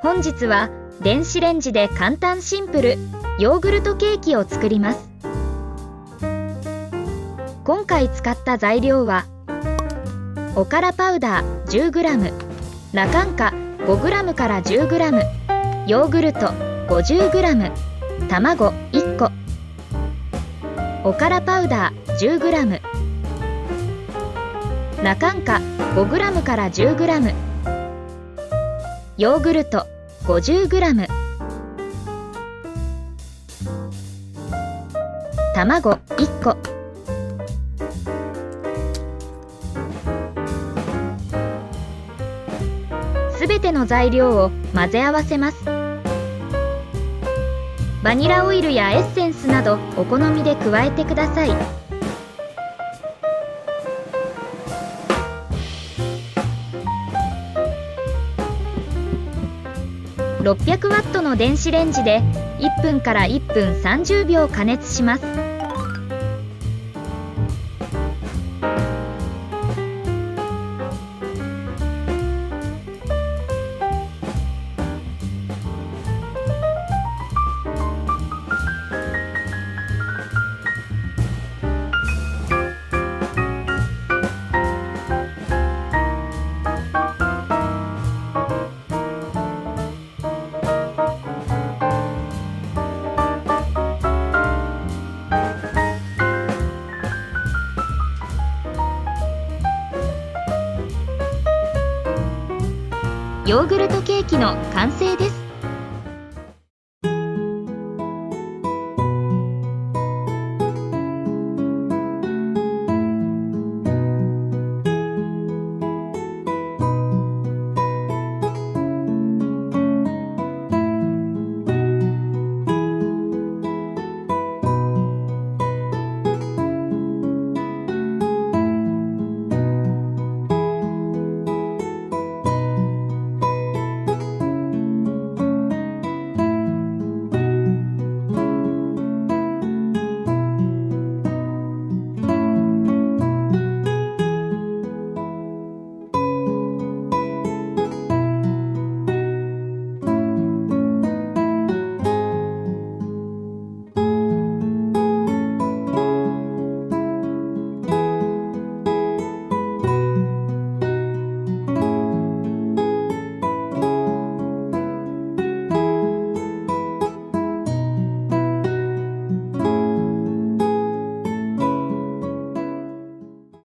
本日は電子レンジで簡単シンプルヨーグルトケーキを作ります。今回使った材料はおからパウダー 10g、 ラカンカ 5g から 10g、 ヨーグルト 50g、 卵1個、おからパウダー 10g、 ラカンカ 5g から 10g、 ヨーグルト 50g、 卵1個、すべての材料を混ぜ合わせます。バニラオイルやエッセンスなどお好みで加えてください。600ワットの電子レンジで1分から1分30秒加熱します。ヨーグルトケーキの完成です。